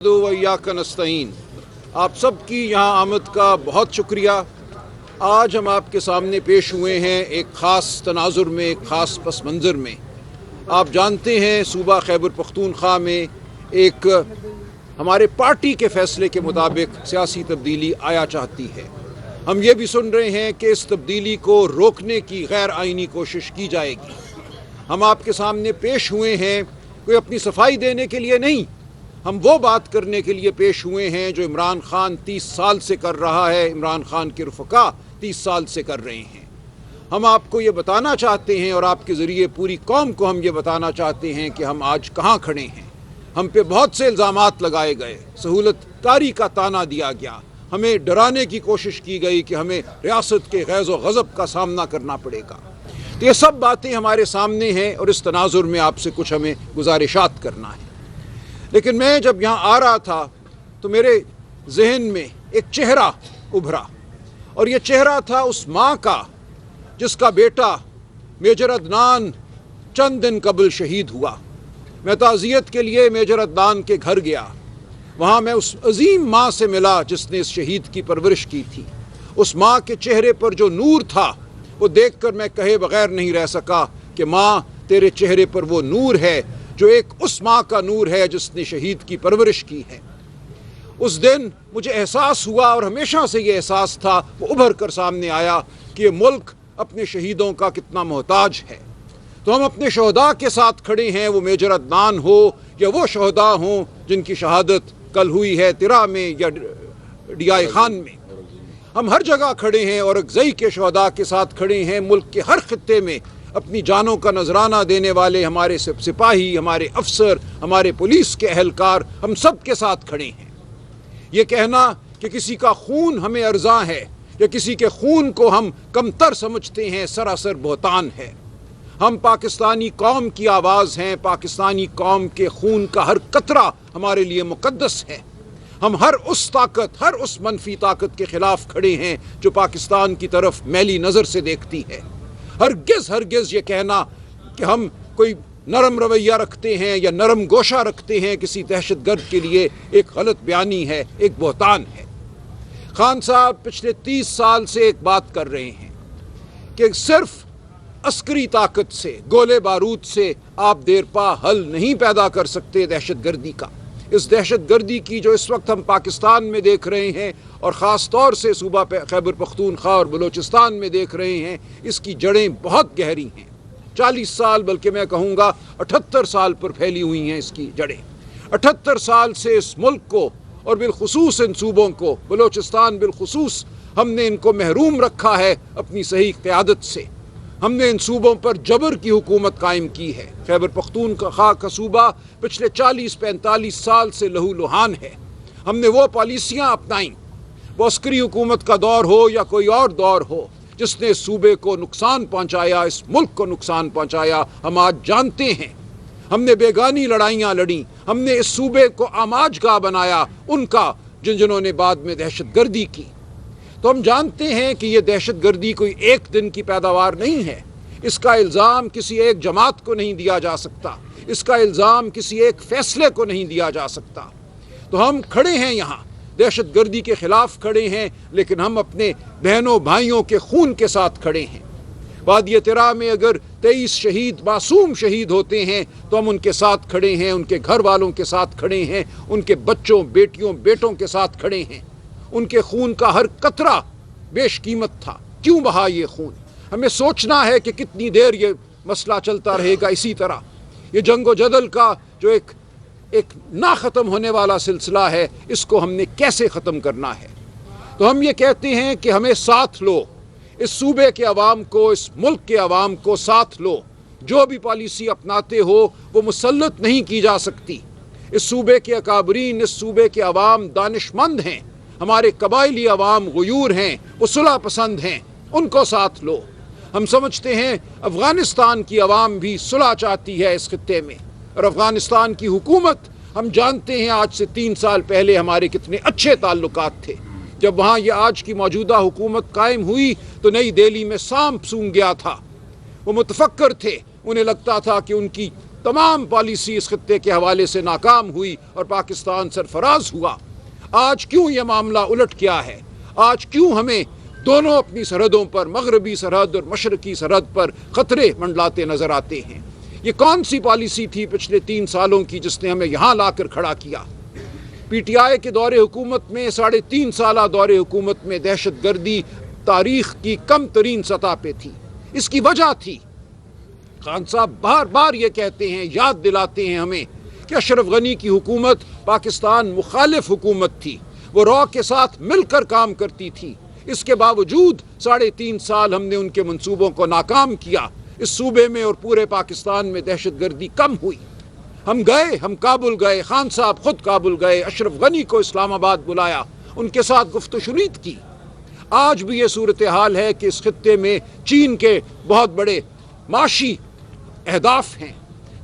वइय्याक नस्तईन। आप सब की यहाँ आमद का बहुत शुक्रिया। आज हम आपके सामने पेश हुए हैं एक ख़ास तनाजुर में, एक ख़ास पस मंज़र में। आप जानते हैं सूबा खैबर पख्तूनख्वा में एक हमारे पार्टी के फ़ैसले के मुताबिक सियासी तब्दीली आया चाहती है। हम ये भी सुन रहे हैं कि इस तब्दीली को रोकने की गैर आइनी कोशिश की जाएगी। हम आपके सामने पेश हुए हैं कोई अपनी सफाई देने के लिए नहीं, हम वो बात करने के लिए पेश हुए हैं जो इमरान खान 30 साल से कर रहा है, इमरान खान के रफ़का 30 साल से कर रहे हैं। हम आपको ये बताना चाहते हैं और आपके ज़रिए पूरी कौम को हम ये बताना चाहते हैं कि हम आज कहाँ खड़े हैं। हम पे बहुत से इल्ज़ामात लगाए गए, सहूलतकारी का ताना दिया गया, हमें डराने की कोशिश की गई कि हमें रियासत के गैज़ व गज़ब का सामना करना पड़ेगा। तो ये सब बातें हमारे सामने हैं और इस तनाजुर में आपसे कुछ हमें गुजारिशात करना है। लेकिन मैं जब यहाँ आ रहा था तो मेरे जहन में एक चेहरा उभरा और ये चेहरा था उस माँ का जिसका बेटा मेजर अदनान चंद दिन कबल शहीद हुआ। मैं ताज़ियत के लिए मेजर अदनान के घर गया। वहाँ मैं उस अजीम माँ से मिला जिसने इस शहीद की परवरिश की थी। उस माँ के चेहरे पर जो नूर था वो देखकर मैं कहे बगैर नहीं रह सका कि माँ, तेरे चेहरे पर वो नूर है जो एक उस माँ का नूर है जिसने शहीद की परवरिश की है। उस दिन मुझे एहसास हुआ और हमेशा से ये एहसास था, वो उभर कर सामने आया कि ये मुल्क अपने शहीदों का कितना मोहताज है। तो हम अपने शहदा के साथ खड़े हैं, वो मेजर अदनान हो या वो शहदा हों जिनकी शहादत कल हुई है तिरा में या डियाई खान में। हम हर जगह खड़े हैं और अगज़ई के शहदा के साथ खड़े हैं। मुल्क के हर खित्ते में अपनी जानों का नजराना देने वाले हमारे सिपाही, हमारे अफसर, हमारे पुलिस के अहलकार, हम सब के साथ खड़े हैं। ये कहना कि किसी का खून हमें अर्जा है या किसी के खून को हम कमतर समझते हैं, सरासर बहतान है। हम पाकिस्तानी कौम की आवाज़ हैं। पाकिस्तानी कौम के खून का हर कतरा हमारे लिए मुकद्दस है। हम हर उस ताकत, हर उस मनफी ताकत के ख़िलाफ़ खड़े हैं जो पाकिस्तान की तरफ मैली नज़र से देखती है। हरगिज़ ये कहना कि हम कोई नरम रवैया रखते हैं या नरम गोशा रखते हैं किसी दहशतगर्द के लिए एक गलत बयानी है, एक बहतान है। खान साहब पिछले 30 साल से एक बात कर रहे हैं कि सिर्फ अस्करी ताकत से, गोले बारूद से आप देरपा हल नहीं पैदा कर सकते दहशतगर्दी का। इस दहशतगर्दी की जो इस वक्त हम पाकिस्तान में देख रहे हैं और ख़ास तौर से सूबा खैबर पख्तूनख्वा और बलूचिस्तान में देख रहे हैं, इसकी जड़ें बहुत गहरी हैं। 40 साल बल्कि मैं कहूँगा 78 साल पर फैली हुई हैं इसकी जड़ें। 78 साल से इस मुल्क को और बिलखुसूस इन सूबों को, बलूचिस्तान बिलखुसूस, हमने इनको महरूम रखा है अपनी सही क़यादत से। हमने इन सूबों पर जबर की हुकूमत कायम की है। खैबर पख्तूनख्वा का सूबा पिछले 40-45 साल से लहू लुहान है। हमने वो पॉलिसियाँ अपनाई, वो अस्करी हुकूमत का दौर हो या कोई और दौर हो, जिसने इस सूबे को नुकसान पहुँचाया, इस मुल्क को नुकसान पहुँचाया, हम आज जानते हैं। हमने बेगानी लड़ाइयाँ लड़ी, हमने इस सूबे को आमाजगाह बनाया उनका जिन्होंने बाद में दहशतगर्दी की। तो हम जानते हैं कि ये दहशतगर्दी कोई एक दिन की पैदावार नहीं है। इसका इल्ज़ाम किसी एक जमात को नहीं दिया जा सकता, इसका इल्ज़ाम किसी एक फ़ैसले को नहीं दिया जा सकता। तो हम खड़े हैं यहाँ, दहशतगर्दी के ख़िलाफ़ खड़े हैं, लेकिन हम अपने बहनों भाइयों के खून के साथ खड़े हैं। वादी तिरा में अगर 23 शहीद, मासूम शहीद होते हैं तो हम उनके साथ खड़े हैं, उनके घर वालों के साथ खड़े हैं, उनके बच्चों, बेटियों, बेटों के साथ खड़े हैं। उनके खून का हर कतरा बेशकीमत था। क्यों बहा ये खून? हमें सोचना है कि कितनी देर ये मसला चलता रहेगा। इसी तरह ये जंगो जदल का जो एक ना ख़त्म होने वाला सिलसिला है, इसको हमने कैसे ख़त्म करना है। तो हम ये कहते हैं कि हमें साथ लो, इस सूबे के अवाम को, इस मुल्क के अवाम को साथ लो। जो भी पॉलिसी अपनाते हो वो मुसल्लत नहीं की जा सकती। इस सूबे के अकाबरीन, इस सूबे के अवाम दानिशमंद हैं, हमारे कबायली अवाम गुयूर हैं, वो सुलह पसंद हैं, उनको साथ लो। हम समझते हैं अफ़गानिस्तान की अवाम भी सुलह चाहती है इस खित्ते में, और अफ़गानिस्तान की हुकूमत, हम जानते हैं आज से 3 साल पहले हमारे कितने अच्छे ताल्लुकात थे। जब वहाँ ये आज की मौजूदा हुकूमत कायम हुई तो नई दिल्ली में सांप सूंघ गया था। वो मुतफक्कर थे, उन्हें लगता था कि उनकी तमाम पॉलिसी इस खत्ते के हवाले से नाकाम हुई और पाकिस्तान सरफराज हुआ। आज क्यों ये मामला उलट गया है? आज क्यों हमें दोनों अपनी सरहदों पर, मगरबी सरहद और मशरकी सरहद पर खतरे मंडलाते नजर आते हैं? ये कौन सी पॉलिसी थी पिछले 3 सालों की जिसने हमें यहाँ लाकर खड़ा किया? PTI के दौरे हुकूमत में, 3.5 साल दौरे हुकूमत में दहशत गर्दी तारीख की कम तरीन सतह पे थी। इसकी वजह थी, खान साहब बार बार ये कहते हैं, याद दिलाते हैं हमें कि अशरफ गनी की हुकूमत पाकिस्तान मुखालिफ हुकूमत थी, वो रॉ के साथ मिलकर काम करती थी। इसके बावजूद 3.5 साल हमने उनके मंसूबों को नाकाम किया। इस सूबे में और पूरे पाकिस्तान में दहशत गर्दी कम हुई। हम गए, हम काबुल गए, खान साहब खुद काबुल गए, अशरफ गनी को इस्लामाबाद बुलाया, उनके साथ गुफ्तशुनीत की। आज भी ये सूरत हाल है कि इस खत्ते में चीन के बहुत बड़े माशी अहदाफ हैं।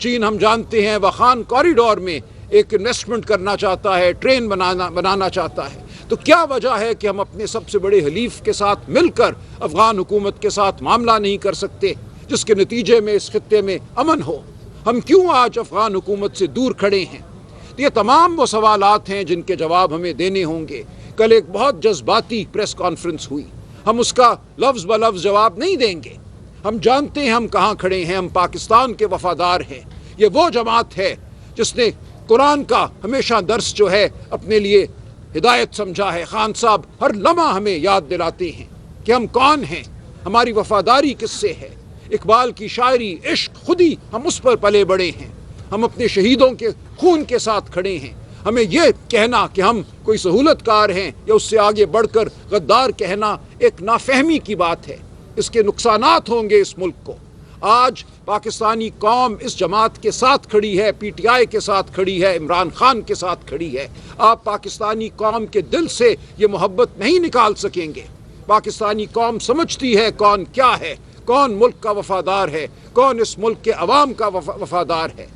चीन, हम जानते हैं, वखान कॉरिडोर में एक इन्वेस्टमेंट करना चाहता है, ट्रेन बनाना चाहता है। तो क्या वजह है कि हम अपने सबसे बड़े हलीफ के साथ मिलकर अफगान हुकूमत के साथ मामला नहीं कर सकते, जिसके नतीजे में इस खत्ते में अमन हो? हम क्यों आज अफगान हुकूमत से दूर खड़े हैं? तो ये तमाम वो सवालात हैं जिनके जवाब हमें देने होंगे। कल एक बहुत जज्बाती प्रेस कॉन्फ्रेंस हुई, हम उसका लफ्ज़ ब लफ्ज़ जवाब नहीं देंगे। हम जानते हैं हम कहाँ खड़े हैं, हम पाकिस्तान के वफादार हैं। ये वो जमात है जिसने कुरान का हमेशा दर्स जो है अपने लिए हिदायत समझा है। खान साहब हर लम्हा हमें याद दिलाते हैं कि हम कौन हैं, हमारी वफादारी किससे है। इकबाल की शायरी, इश्क खुदी, हम उस पर पले बड़े हैं। हम अपने शहीदों के खून के साथ खड़े हैं। हमें यह कहना कि हम कोई सहूलतकार हैं या उससे आगे बढ़कर गद्दार कहना एक नाफहमी की बात है। इसके नुकसानात होंगे इस मुल्क को। आज पाकिस्तानी कौम इस जमात के साथ खड़ी है, PTI के साथ खड़ी है, इमरान खान के साथ खड़ी है। आप पाकिस्तानी कौम के दिल से ये मोहब्बत नहीं निकाल सकेंगे। पाकिस्तानी कौम समझती है कौन क्या है, कौन मुल्क का वफादार है, कौन इस मुल्क के अवाम का वफादार है,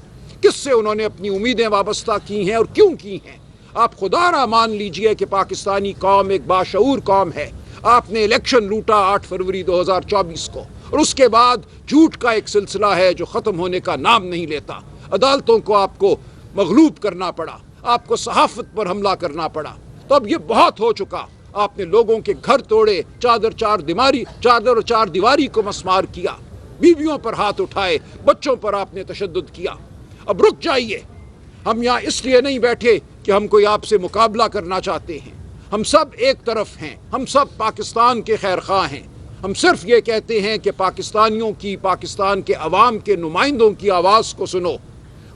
किससे उन्होंने अपनी उम्मीदें वाबस्ता की हैं और क्यों की हैं। आप खुदारा मान लीजिए कि पाकिस्तानी कौम एक बाशऊर कौम है। आपने इलेक्शन लूटा 8 फरवरी 2024 को, और उसके बाद झूठ का एक सिलसिला है जो ख़त्म होने का नाम नहीं लेता। अदालतों को आपको मगलूब करना पड़ा, आपको सहाफ़त पर हमला करना पड़ा। तो अब ये बहुत हो चुका। आपने लोगों के घर तोड़े, चादर और चार दीवारी को मस्मार किया, बीवियों पर हाथ उठाए, बच्चों पर आपने तशद्दुद किया। अब रुक जाइए। हम यहाँ इसलिए नहीं बैठे कि हम कोई आपसे मुकाबला करना चाहते हैं। हम सब एक तरफ हैं, हम सब पाकिस्तान के खैर ख्वाह हैं। हम सिर्फ ये कहते हैं कि पाकिस्तानियों की, पाकिस्तान के अवाम के नुमाइंदों की आवाज़ को सुनो।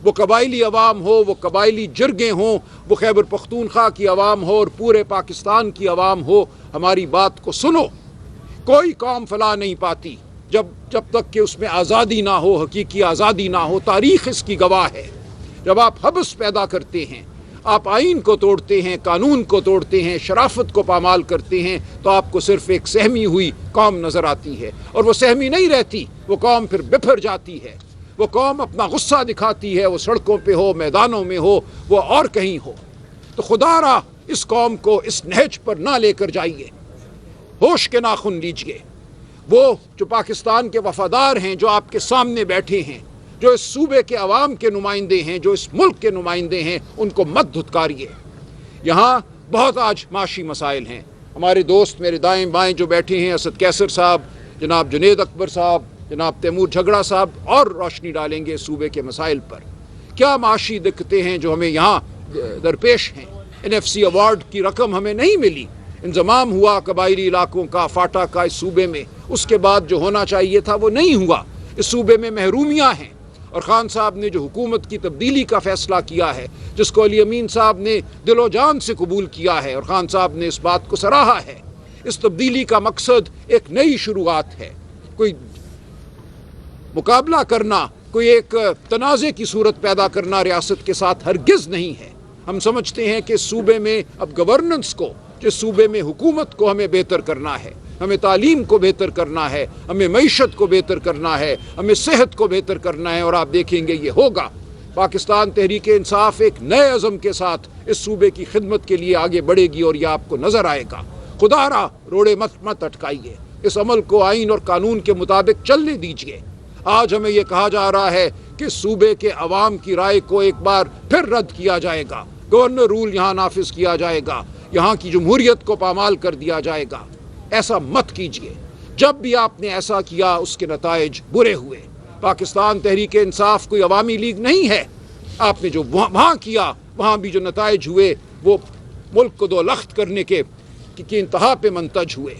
वो कबायली अवाम हो, वो कबायली जरगें हों, वो खैबर पख्तूनख्वा की अवाम हो और पूरे पाकिस्तान की अवाम हो, हमारी बात को सुनो। कोई कौम फलाह नहीं पाती जब तक कि उसमें आज़ादी ना हो, हकीकी आज़ादी ना हो। तारीख़ इसकी गवाह है। जब आप हब्स पैदा करते हैं, आप आइन को तोड़ते हैं, कानून को तोड़ते हैं, शराफत को पामाल करते हैं, तो आपको सिर्फ एक सहमी हुई कौम नज़र आती है। और वो सहमी नहीं रहती, वो कौम फिर बिफर जाती है। वो कौम अपना गुस्सा दिखाती है, वो सड़कों पे हो, मैदानों में हो, वो और कहीं हो। तो खुदारा इस कौम को इस नहज पर ना लेकर जाइए। होश के नाखुन लीजिए। वो जो पाकिस्तान के वफादार हैं, जो आपके सामने बैठे हैं, जो इस सूबे के अवाम के नुमाइंदे हैं, जो इस मुल्क के नुमाइंदे हैं, उनको मत धुतकारिए। यहाँ बहुत आज माशी मसाइल हैं। हमारे दोस्त मेरे दाएं बाएं जो बैठे हैं, असद कैसर साहब, जनाब जुनेद अकबर साहब, जनाब तैमूर झगड़ा साहब, और रोशनी डालेंगे सूबे के मसाइल पर। क्या माशी दिक्कतें हैं जो हमें यहाँ दरपेश हैं। NFC अवार्ड की रकम हमें नहीं मिली। इंजमाम हुआ कबायली इलाकों का, फाटा का इस सूबे में, उसके बाद जो होना चाहिए था वो नहीं हुआ। इस सूबे में महरूमियाँ हैं। और खान साहब ने जो हुकूमत की तब्दीली का फ़ैसला किया है, जिसको अली अमीन साहब ने दिलो जान से कबूल किया है, और खान साहब ने इस बात को सराहा है। इस तब्दीली का मकसद एक नई शुरुआत है। कोई मुकाबला करना, कोई एक तनाज़े की सूरत पैदा करना रियासत के साथ हरगिज़ नहीं है। हम समझते हैं कि सूबे में अब गवर्नेंस को, जिस सूबे में हुकूमत को हमें बेहतर करना है, हमें तालीम को बेहतर करना है, हमें मईशत को बेहतर करना है, हमें सेहत को बेहतर करना है, और आप देखेंगे ये होगा। पाकिस्तान तहरीक इंसाफ एक नए अज़म के साथ इस सूबे की खिदमत के लिए आगे बढ़ेगी, और ये आपको नज़र आएगा। खुदारा रोड़े मत अटकाइए। इस अमल को आइन और कानून के मुताबिक चलने दीजिए। आज हमें यह कहा जा रहा है کہ सूबे के अवाम की राय को एक बार फिर रद्द किया जाएगा, गवर्नर रूल यहाँ नाफिज किया जाएगा, यहाँ की जमहूरियत को पामाल कर दिया जाएगा। ऐसा मत कीजिए। जब भी आपने ऐसा किया उसके नताइज बुरे हुए। पाकिस्तान तहरीक इंसाफ कोई अवामी लीग नहीं है। आपने जो वहाँ किया वहाँ भी जो नताइज हुए वो मुल्क को दो लख्त करने के इंतहा पे मंतज हुए।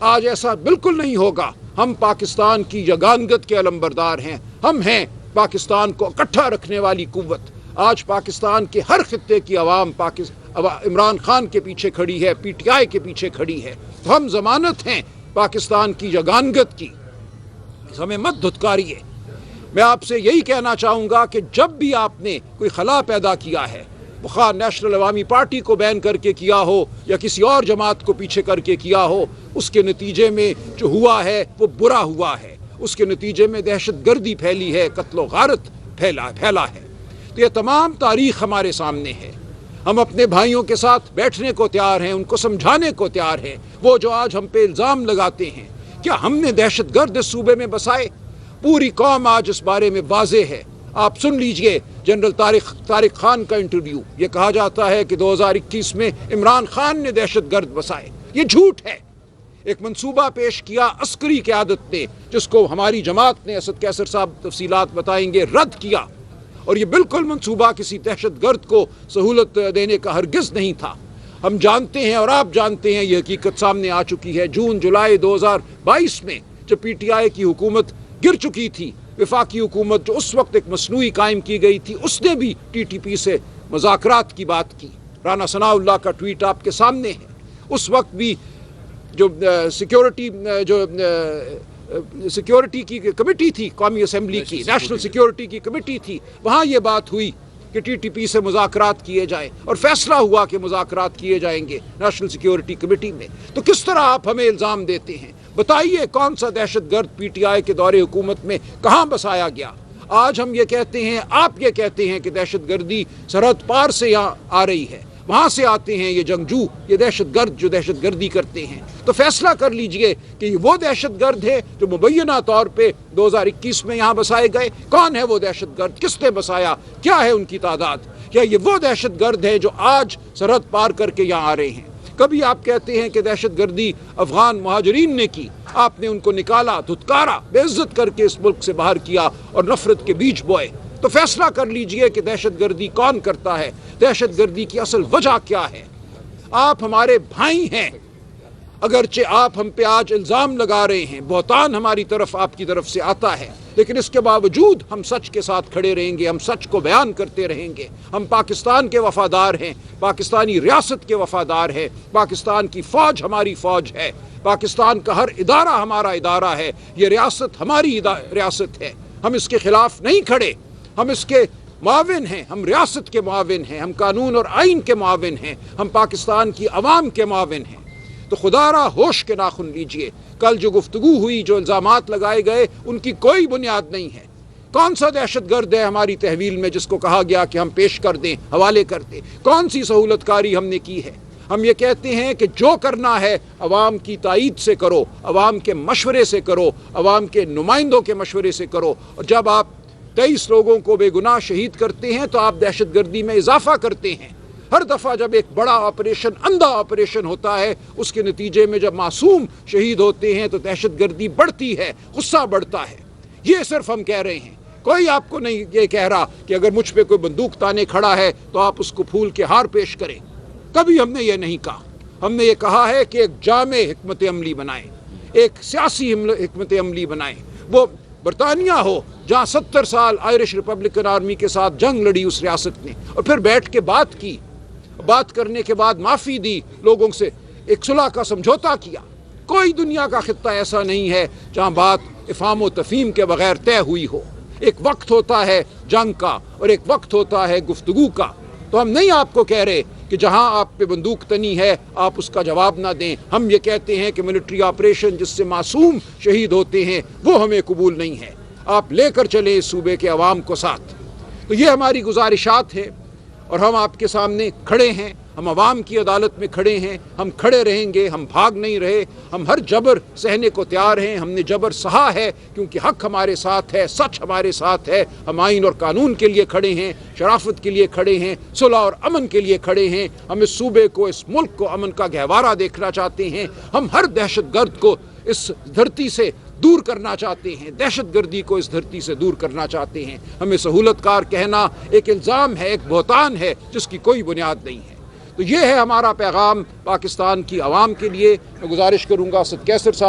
आज ऐसा बिल्कुल नहीं होगा। हम पाकिस्तान की यगानगत के अलंबरदार हैं। हम हैं पाकिस्तान को इकट्ठा रखने वाली कुव्वत। आज पाकिस्तान के हर खित्ते की आवाम इमरान खान के पीछे खड़ी है, PTI के पीछे खड़ी है। तो हम ज़मानत हैं पाकिस्तान की यगानगत की। हमें मत धुतकारिए। मैं आपसे यही कहना चाहूँगा कि जब भी आपने कोई खला पैदा किया है, खा नेशनल अवामी पार्टी को बैन करके किया हो या किसी और जमात को पीछे करके किया हो, उसके नतीजे में जो हुआ है वो बुरा हुआ है। उसके नतीजे में दहशत गर्दी फैली है, कत्लो गारत फैला है। तो ये तमाम तारीख हमारे सामने है। हम अपने भाइयों के साथ बैठने को तैयार हैं, उनको समझाने को तैयार हैं। वो जो आज हम पे इल्ज़ाम लगाते हैं, क्या हमने दहशत गर्द इस सूबे में बसाए? पूरी कौम आज इस बारे में वाज़े है। आप सुन लीजिए जनरल तारिक खान का इंटरव्यू। ये कहा जाता है कि 2021 में इमरान खान ने दहशत गर्द बसाए। ये झूठ है। एक मंसूबा पेश किया अस्करी क़यादत ने, जिसको हमारी जमात ने, असद कैसर साहब तफसीलात बताएंगे, रद्द किया। और ये बिल्कुल मंसूबा किसी दहशत गर्द को सहूलत देने का हरगिज़ नहीं था। हम जानते हैं और आप जानते हैं, ये हकीकत सामने आ चुकी है। जून जुलाई 2022 में जब PTI की हुकूमत गिर चुकी थी, वफाकी हुकूमत जो उस वक्त एक मसनूई कायम की गई थी, उसने भी TTP से मुज़ाकरात की बात की। राना सनाउल्लाह का ट्वीट आपके सामने है। उस वक्त भी जो सिक्योरिटी की कमेटी थी, कौमी असम्बली की, नेशनल सिक्योरिटी की कमेटी थी, वहाँ ये बात हुई कि TTP से मुज़ाकरात किए जाए और फैसला हुआ कि मुज़ाकरात किए जाएंगे नेशनल सिक्योरिटी कमेटी में। तो किस तरह आप हमें इल्ज़ाम देते हैं? बताइए कौन सा दहशत गर्द PTI के दौरे हुकूमत में कहाँ बसाया गया? आज हम ये कहते हैं, आप ये कहते हैं कि दहशत गर्दी सरहद पार से यहाँ आ रही है, वहाँ से आते हैं ये जंगजू, ये दहशत गर्द जो दहशत गर्दी करते हैं। तो फैसला कर लीजिए कि वो दहशत गर्द है जो मुबैना तौर पे 2021 में यहाँ बसाए गए। कौन है वो दहशत गर्द? किसने बसाया? क्या है उनकी तादाद? क्या ये वो दहशत गर्द है जो आज सरहद पार करके यहाँ आ रहे हैं? कभी आप कहते हैं कि दहशत गर्दी अफगान मुहाजिरीन ने की, आपने उनको निकाला, धुतकारा, बेइज्जत करके इस मुल्क से बाहर किया और नफरत के बीज बोए। तो फैसला कर लीजिए कि दहशत गर्दी कौन करता है, दहशत गर्दी की असल वजह क्या है। आप हमारे भाई हैं, अगरचे आप हम पे आज इल्ज़ाम लगा रहे हैं, बहतान हमारी तरफ आपकी तरफ से आता है, लेकिन इसके बावजूद हम सच के साथ खड़े रहेंगे, हम सच को बयान करते रहेंगे। हम पाकिस्तान के वफादार हैं, पाकिस्तानी रियासत के वफादार हैं, पाकिस्तान की फ़ौज हमारी फ़ौज है, पाकिस्तान का हर इदारा हमारा इदारा है, ये रियासत हमारी रियासत है। हम इसके ख़िलाफ़ नहीं खड़े, हम इसके मुआविन हैं, हम रियासत के मुआविन हैं, हम कानून और आइन के मुआविन हैं, हम पाकिस्तान की अवाम के मुआविन हैं। तो खुदारा होश के नाखुन लीजिए। कल जो गुफ्तगू हुई, जो इल्ज़ामात लगाए गए, उनकी कोई बुनियाद नहीं है। कौन सा दहशत गर्द है हमारी तहवील में जिसको कहा गया कि हम पेश कर दें, हवाले कर दें? कौन सी सहूलतकारी हमने की है? हम ये कहते हैं कि जो करना है अवाम की तायीद से करो, अवाम के मशवरे से करो, अवाम के नुमाइंदों के मशवरे से करो। और जब आप 23 लोगों को बेगुनाह शहीद करते हैं तो आप दहशत गर्दी में इजाफा करते हैं। हर दफ़ा जब एक बड़ा ऑपरेशन, अंधा ऑपरेशन होता है, उसके नतीजे में जब मासूम शहीद होते हैं तो दहशत गर्दी बढ़ती है, गुस्सा बढ़ता है। ये सिर्फ हम कह रहे हैं। कोई आपको नहीं ये कह रहा कि अगर मुझ पे कोई बंदूक ताने खड़ा है तो आप उसको फूल के हार पेश करें। कभी हमने ये नहीं कहा। हमने ये कहा है कि एक जामे हिकमत अमली बनाएं, एक सियासी हिकमत अमली बनाएं। वो बरतानिया हो जहाँ 70 साल आयरिश रिपब्लिकन आर्मी के साथ जंग लड़ी उस रियासत ने, और फिर बैठ के बात की, बात करने के बाद माफ़ी दी, लोगों से एक सुलह का समझौता किया। कोई दुनिया का खित्ता ऐसा नहीं है जहाँ बात इफ़ाम व तफ़हीम के बगैर तय हुई हो। एक वक्त होता है जंग का और एक वक्त होता है गुफ्तगू का। तो हम नहीं आपको कह रहे कि जहाँ आप पे बंदूक तनी है आप उसका जवाब ना दें। हम ये कहते हैं कि मिलिट्री ऑपरेशन जिससे मासूम शहीद होते हैं वो हमें कबूल नहीं है। आप लेकर चलें इस सूबे के अवाम को साथ। तो ये हमारी गुजारिशात है और हम आपके सामने खड़े हैं। ہم عوام کی عدالت میں کھڑے ہیں، ہم کھڑے رہیں گے، ہم بھاگ نہیں رہے، ہم ہر جبر سہنے کو تیار ہیں، ہم نے جبر سہا ہے کیونکہ حق ہمارے ساتھ ہے، سچ ہمارے ساتھ ہے، ہم آئین اور قانون کے لیے کھڑے ہیں، شرافت کے لیے کھڑے ہیں، صلح اور امن کے لیے کھڑے ہیں، ہم اس صوبے کو، اس ملک کو امن کا گہوارہ دیکھنا چاہتے ہیں، ہم ہر دہشت گرد کو اس دھرتی سے دور کرنا چاہتے ہیں، دہشت گردی کو اس دھرتی سے دور کرنا چاہتے ہیں۔ ہمیں سہولت کار کہنا ایک الزام ہے، ایک بہتان ہے جس کی کوئی بنیاد نہیں ہے۔ تو یہ ہے ہمارا پیغام پاکستان کی عوام کے لیے۔ میں گزارش کروں گا اسد کیسر صاحب